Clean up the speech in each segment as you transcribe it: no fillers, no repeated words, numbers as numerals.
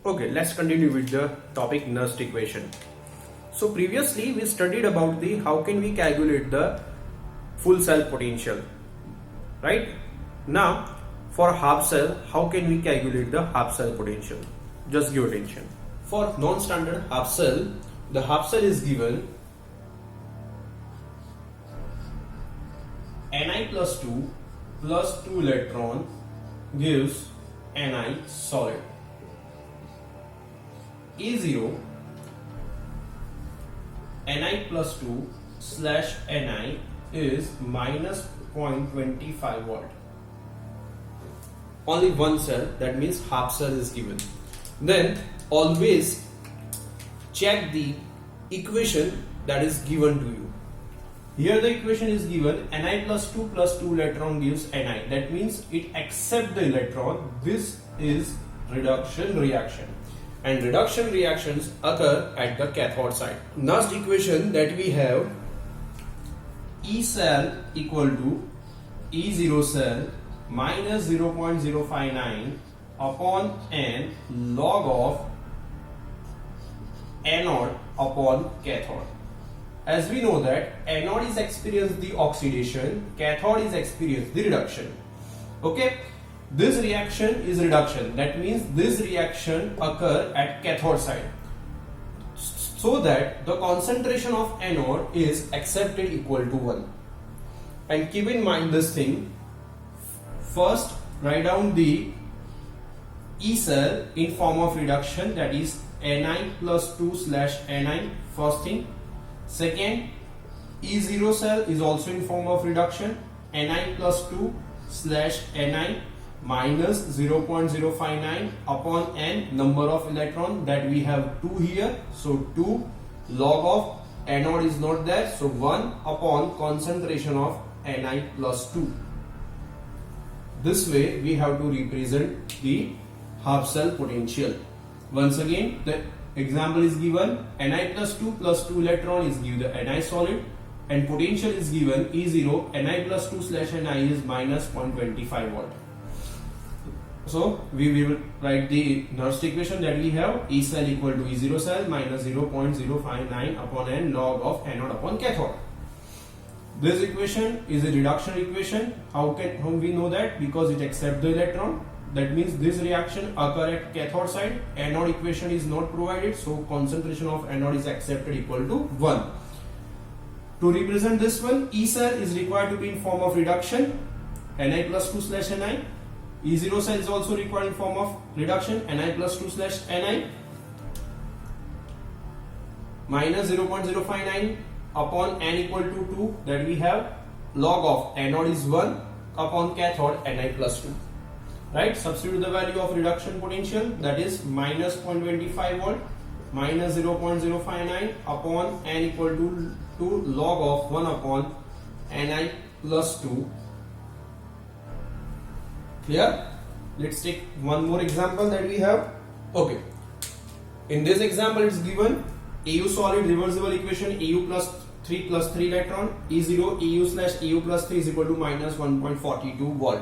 Okay, let's continue with the topic Nernst equation. So previously we studied about the how can we calculate the full cell potential, right? Now for half cell, how can we calculate the half cell potential? Just give attention. For non-standard half cell, the half cell is given Ni plus 2 plus 2 electron gives Ni solid. E0 Ni plus 2 slash Ni is minus 0.25 volt. Only one cell, that means half cell is given. Then always check the equation that is given to you. Here the equation is given Ni plus 2 electron gives Ni. That means it accepts the electron. This is reduction reaction. And reduction reactions occur at the cathode side. Nernst equation that we have, E cell equal to E0 cell minus 0.059 upon N log of anode upon cathode. As we know that anode is experienced the oxidation, cathode is experienced the reduction. Okay, this reaction is reduction. That means this reaction occur at cathode side, so that the concentration of anode is accepted equal to 1. And keep in mind this thing. First, write down the E cell in form of reduction, that is Ni plus 2 slash Ni, first thing. Second, E0 cell is also in form of reduction, Ni plus 2 slash Ni minus 0.059 upon N, number of electron, that we have 2 here, so 2 log of anode is not there, so 1 upon concentration of Ni plus 2. This way we have to represent the half cell potential. Once again, the example is given Ni plus 2 electron is given the Ni solid, and potential is given E0 Ni plus 2 slash Ni is minus 0.25 volt. So we will write the Nernst equation that we have, E cell equal to E0 cell minus 0.059 upon N log of anode upon cathode. This equation is a reduction equation. How we know that? Because it accepts the electron. That means this reaction occur at cathode side. Anode equation is not provided, so concentration of anode is accepted equal to 1. To represent this one, E cell is required to be in form of reduction, Ni plus 2 slash Ni. E0 cell is also required in form of reduction, Ni plus 2 slash Ni minus 0.059 upon N equal to 2, that we have log of anode is 1 upon cathode Ni plus 2. Right? Substitute the value of reduction potential, that is minus 0.25 volt minus 0.059 upon N equal to 2 log of 1 upon Ni plus 2. Clear? Let's take one more example that we have. Okay. In this example it's given Au solid reversible equation, Au plus 3 electron, E0 Au slash Au plus 3 is equal to minus 1.42 volt.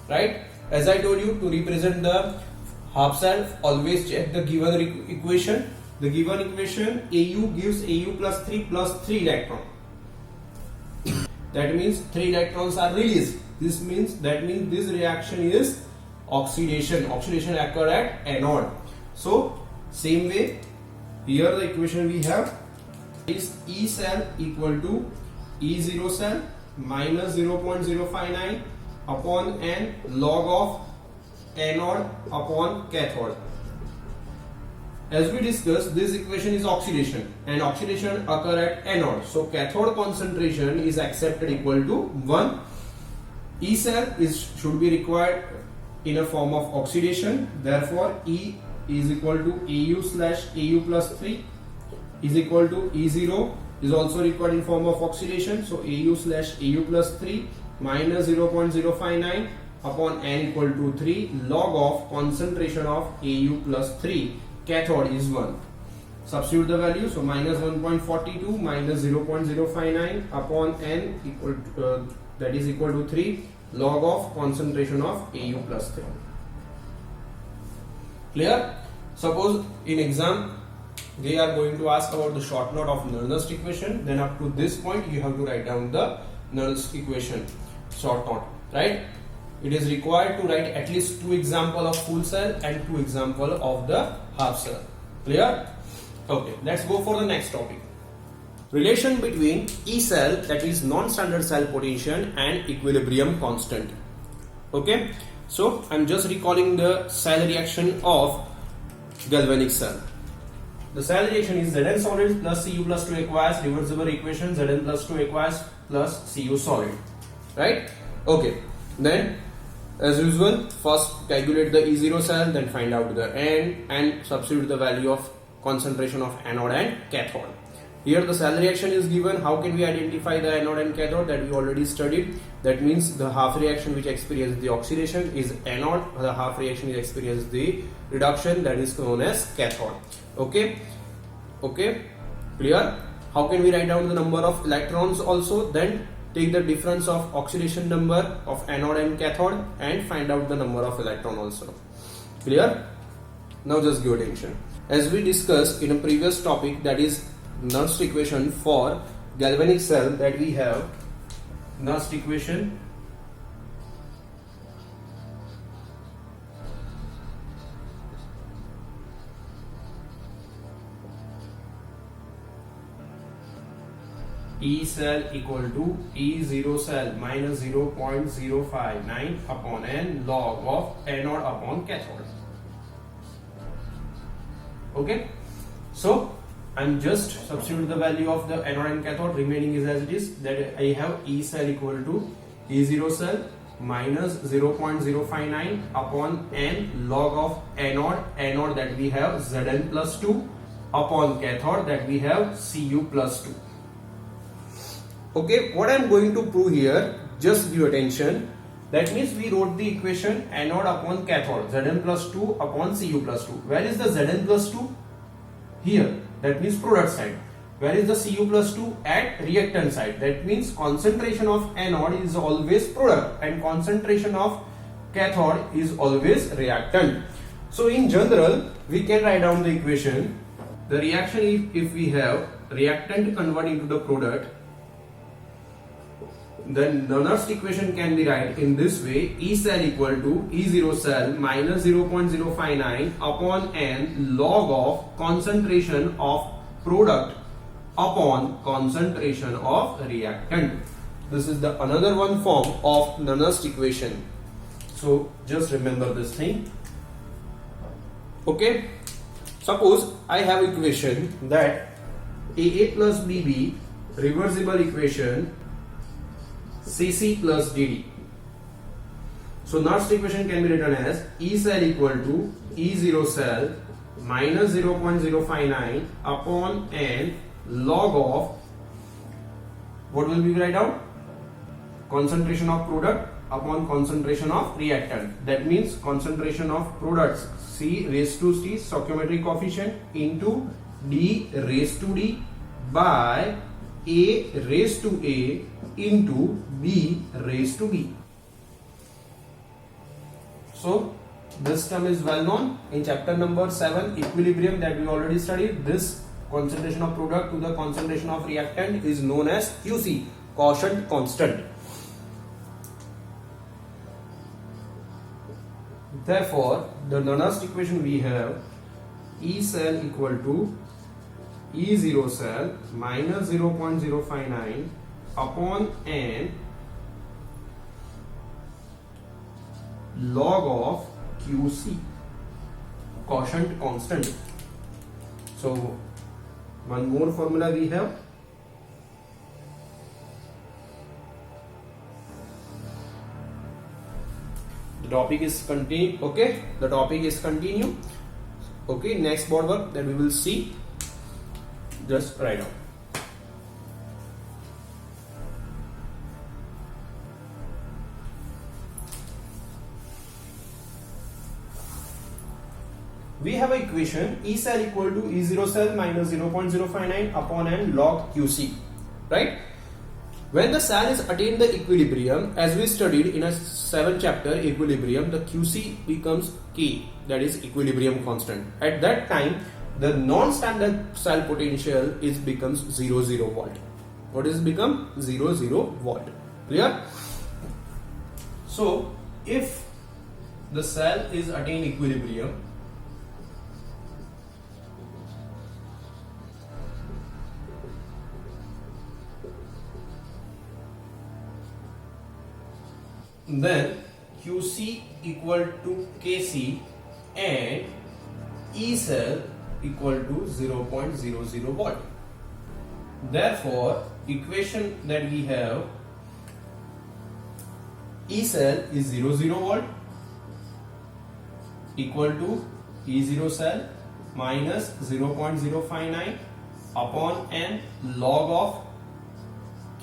Right? As I told you, to represent the half cell, always check the given equation. The given equation, Au gives Au plus 3 electron. That means 3 electrons are released. This means this reaction is oxidation. Oxidation occur at anode. So same way, here the equation we have is E cell equal to E0 cell minus 0.059 upon N log of anode upon cathode. As we discussed, this equation is oxidation, and oxidation occur at anode. So cathode concentration is accepted equal to 1. E cell should be required in a form of oxidation. Therefore, E is equal to Au slash Au plus 3 is equal to E0 is also required in form of oxidation. So Au slash Au plus 3 minus 0.059 upon N equal to 3 log of concentration of Au plus 3, cathode is 1. Substitute the value, so minus 1.42 minus 0.059 upon N equal to, that is equal to 3 log of concentration of Au plus 3. Clear? Suppose in exam they are going to ask about the short note of Nernst equation, then up to this point you have to write down the Nernst equation short note, right? It is required to write at least 2 example of full cell and 2 example of the half cell. Clear? Okay, let's go for the next topic. Relation between E cell, that is non-standard cell potential, and equilibrium constant. Okay, so I'm just recalling the cell reaction of galvanic cell. The cell reaction is Zn solid plus Cu plus 2 aqueous, reversible equation Zn plus 2 aqueous plus Cu solid, right? Okay, then as usual, first calculate the E0 cell, then find out the N and substitute the value of concentration of anode and cathode. Here the cell reaction is given. How can we identify the anode and cathode? That we already studied. That means the half reaction which experiences the oxidation is anode, the half reaction which experiences the reduction, that is known as cathode. Okay, clear? How can we write down the number of electrons also? Then take the difference of oxidation number of anode and cathode and find out the number of electron also. Clear? Now just give attention. As we discussed in a previous topic, that is Nernst equation for galvanic cell, that we have Nernst equation E cell equal to E0 cell minus 0.059 upon N log of anode upon cathode. Okay, so I'm just substitute the value of the anode and cathode, remaining is as it is. That I have E cell equal to E0 cell minus 0.059 upon N log of anode that we have Zn plus 2 upon cathode that we have Cu plus 2. Okay, what I am going to prove here, just give attention. That means we wrote the equation anode upon cathode, Zn plus 2 upon Cu plus 2. Where is the Zn plus 2? Here, that means product side. Where is the Cu plus 2? At reactant side. That means concentration of anode is always product and concentration of cathode is always reactant. So in general, we can write down the equation. The reaction, if we have reactant convert into the product, then the Nernst equation can be written in this way: E cell equal to E0 cell minus 0.059 upon N log of concentration of product upon concentration of reactant. This is the another one form of Nernst equation. So just remember this thing. Okay, suppose I have equation that AA plus BB reversible equation Cc plus Dd. So Nernst equation can be written as E cell equal to E0 cell minus 0.059 upon N log of, what will we write out? Concentration of product upon concentration of reactant. That means concentration of products C raised to C stoichiometric coefficient into D raised to D by A raised to A into B raised to B. So this term is well known in chapter number 7, equilibrium, that we already studied. This concentration of product to the concentration of reactant is known as QC, quotient constant. Therefore, the Nernst equation we have E cell equal to E0 cell minus 0.059 upon N log of QC, quotient constant. So one more formula we have. The topic is continue. Okay, the topic is continue. Okay, next board work that we will see. Just write down. We have an equation E cell equal to E0 cell minus 0.059 upon N log QC, right? When the cell is attained the equilibrium, as we studied in a 7th chapter equilibrium, the QC becomes K, that is equilibrium constant. At that time, the non-standard cell potential becomes 0 volt. What is become 0 volt? Clear? So, if the cell is attained equilibrium, then QC equal to KC and E cell equal to 0.00 volt. Therefore, equation that we have, E cell is 00 volt equal to E0 cell minus 0.059 upon n log of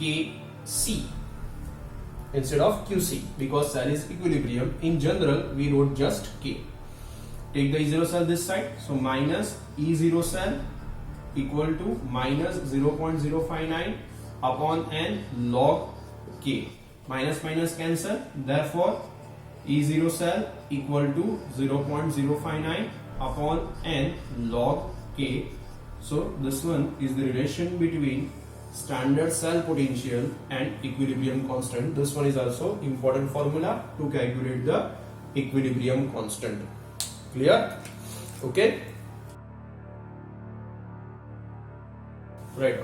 Kc instead of QC, because cell is equilibrium. In general, we wrote just K. Take the E0 cell this side, so minus E0 cell equal to minus 0.059 upon n log K. Minus minus cancel, therefore E0 cell equal to 0.059 upon n log K. So this one is the relation between standard cell potential and equilibrium constant. This one is also important formula to calculate the equilibrium constant. Clear? Okay. Right.